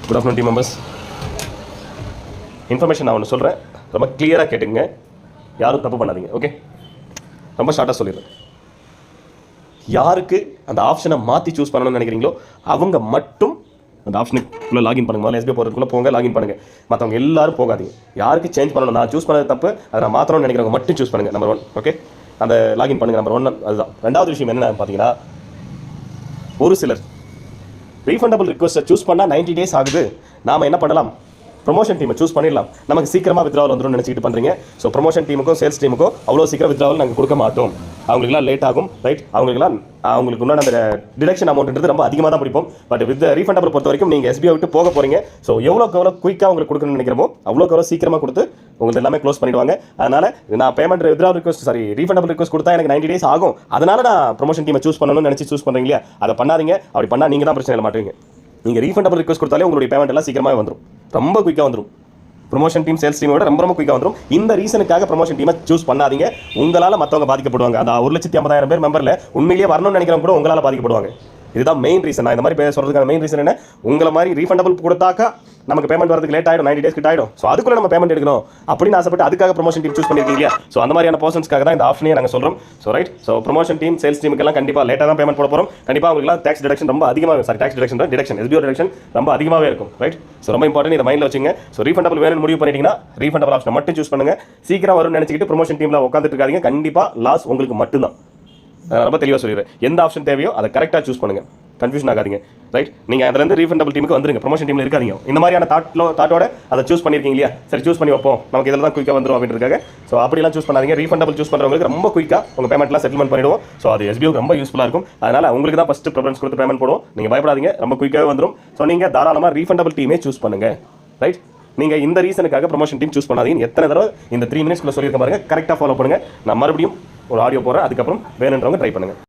Good afternoon team members. Information நான் ஒன்று சொல்கிறேன், ரொம்ப கிளியராக கேட்டுங்க, யாரும் தப்பு பண்ணாதீங்க. ஓகே, ரொம்ப ஷார்ட்டாக சொல்லிடுறேன். யாருக்கு அந்த ஆப்ஷனை மாற்றி சூஸ் பண்ணணும்னு நினைக்கிறீங்களோ அவங்க மட்டும் அந்த ஆப்ஷனுக்குள்ளே லாகின் பண்ணுங்க. முதல்ல எஸ்பிஐ போகிறதுக்குள்ளே போங்க, லாகின் பண்ணுங்கள். மற்றவங்க எல்லாரும் போகாதீங்க. யாருக்கு சேஞ்ச் பண்ணணும், நான் சூஸ் பண்ணது தப்பு, அதை நான் மாற்றணும்னு நினைக்கிறவங்க மட்டும் சூஸ் பண்ணுங்கள். நம்பர் 1. ஓகே, அந்த லாகின் பண்ணுங்கள். நம்பர் 1 அதுதான். ரெண்டாவது விஷயம் என்ன பார்த்தீங்கன்னா, ஒரு சிலர் ரீஃபண்டபிள் ரிக்வஸ்ட்டை சூஸ் பண்ணால் 90 days ஆகுது, நாம் என்ன பண்ணலாம், ப்ரொமோஷன் டீமை சூஸ் பண்ணிடலாம், நமக்கு சீக்கிரமாக வித்ராவல் வந்துடும் நினச்சிட்டு பண்ணுறீங்க. ஸோ ப்ரொமோஷன் டீமுக்கும் சேல்ஸ் டீமுக்கும் அவ்வளோ சீக்கிரம் வித்ராவல் நாங்கள் கொடுக்க மாட்டோம், அவங்களுக்குலாம் லேட் ஆகும். ரைட், அவங்களுக்கு உண்டான அந்த டிடக்ஷன் அமௌண்ட்ன்றது ரொம்ப அதிகமாக தான் பிடிப்போம். பட் வித் ரீஃபண்டபிள் பொறுத்த வரைக்கும் நீங்கள் எஸ்பிஐ விட்டு போக போகிறீங்க. ஸோ எவ்வளோ குயிக்காக உங்களுக்கு கொடுக்கணும்னு நினைக்கிறமோ அவ்வளோ சீக்கிரமாக கொடுத்து உங்களுக்கு எல்லாமே க்ளோஸ் பண்ணிடுவாங்க. அதனால் நான் payment withdrawal request refundable request கொடுத்தா எனக்கு 90 days ஆகும், அதனால் நான் ப்ரொமோஷன் டீமை சூஸ் பண்ணணும்னு நினச்சி சூஸ் பண்ணுறீங்க இல்லையா, அதை பண்ணாதீங்க. அப்படி பண்ணால் நீங்கள் தான் பிரச்சனை இல்லை மாட்டீங்க. நீங்கள் ரீஃபண்டபிள் ரிக்வஸ்ட் கொடுத்தாலே உங்களுடைய பேமெண்ட் எல்லாம் சீக்கிரமாக வந்துடும், ரொம்ப குயிக்காக வந்துடும். ப்ரொமோஷன் டீம் சேல்ஸ் டீமோட ரொம்ப குயிக்காக வந்துடும். இந்த ரீசனுக்காக ப்ரொமோஷன் டீமை சூஸ் பண்ணாதீங்க. உங்களால் மற்றவங்க பாதிக்கப்படுவாங்க. அந்த 1,50,000 பேர் மெம்பரில் உண்மையிலேயே வரணும்னு நினைக்கிறவங்க கூட உங்களால் பாதிக்கப்படுவாங்க. இதுதான் மெயின் ரீசன். நான் இந்த மாதிரி சொல்கிறதுக்கான மெயின் ரீசன் என்ன, உங்களை மாதிரி ரீஃபண்டபிள் கொடுத்தாக்கா நமக்கு பேமெண்ட் வரதுக்கு லேட் ஆகிடும், 90 days கிட்ட ஆகிடும். ஸோ அதுக்குள்ளே நம்ம பேமெண்ட் எடுக்கணும் அப்படின்னு ஆசைப்பட்டு அதுக்காக ப்ரொமோஷன் டீம் சூஸ் பண்ணியிருக்கீங்க இல்லையா. ஸோ அந்த மாதிரியான பர்சன்ஸ்க்காக தான் இந்த ஆப்ஷனே நாங்கள் சொல்கிறோம். So right, so promotion team sales டீமுக்கெல்லாம் கண்டிப்பாக லேட்டாக தான் பேமெண்ட் போட போகிறோம். கண்டிப்பாக உங்களுக்கு டேக்ஸ் டிடக்ஷன் ரொம்ப அதிகமாக, டேக்ஸ் டிடக்ஷன் எஸ்பிஓ டிடக்ஷன் ரொம்ப அதிகமாகவே இருக்கும். ரைட், ஸோ ரொம்ப இம்பார்ட்டன்ட், இதை மைண்டில் வச்சுங்க. ஸோ ரீஃபண்டபிள் வேணும்னு முடிவு பண்ணிட்டீங்கன்னா ரீஃபண்டபிள் ஆப்ஷன் மட்டும் சூஸ் பண்ணுங்க. சீக்கிரம் வரும்னு நினச்சிக்கிட்டு ப்ரொமோஷன் டீமில் உட்காந்துட்டு இருக்காதீங்க. கண்டிப்பாக லாஸ் உங்களுக்கு மட்டும்தான். ரொம்ப தெளிவாக சொல்லிடுறேன். எந்த ஆப்ஷன் தேவையோ அதை கரெக்டாக சூஸ் பண்ணுங்கள், கன்ஃபியூஷன் ஆகாதீங்க. ரைட், நீங்கள் அதுலேருந்து ரீஃபண்டபிள் டீமுக்கு வந்துருங்க, ப்ரொமோஷன் டீமில் இருக்காதீங்க. இந்த மாதிரியான தாட்டோட அதை சூஸ் பண்ணியிருக்கீங்க இல்லையா, சரி சூஸ் பண்ணி வைப்போம், நமக்கு இதில் தான் குயிக்காக வந்துடும் அப்படின்றதுக்காக. ஸோ அப்படிலாம் சூஸ் பண்ணாதீங்க. ரீஃபண்டபிள் சூஸ் பண்ணுறவங்களுக்கு ரொம்ப குயிக்காக உங்கள் பேமெண்ட்லாம் செட்டில்மெண்ட் பண்ணிடுவோம். ஸோ அது எஸ்பிஓக்கு ரொம்ப யூஸ்ஃபுல்லாக இருக்கும். அதனால் உங்களுக்கு தான் ஃபஸ்ட்டு ப்ரிஃபரன்ஸ் கொடுத்து பேமெண்ட் போடுவோம். நீங்கள் பயப்படாதீங்க, ரொம்ப குயிக்காகவே வந்துடும். ஸோ நீங்கள் தாராளமாக ரீஃபண்டபிள் டீமே சூஸ் பண்ணுங்கள். ரைட், நீங்கள் இந்த ரீசனுக்காக ப்ரொமோஷன் டீம் சூஸ் பண்ணாதீங்க. எத்தனை தடவை இந்த 3 minutes சொல்லியிருக்க பாருங்க, கரெக்டாக ஃபாலோ பண்ணுங்கள். நான் மறுபடியும் ஒரு ஆடியோ போகிறேன், அதுக்கப்புறம் வேணுன்றவங்க ட்ரை பண்ணுங்கள்.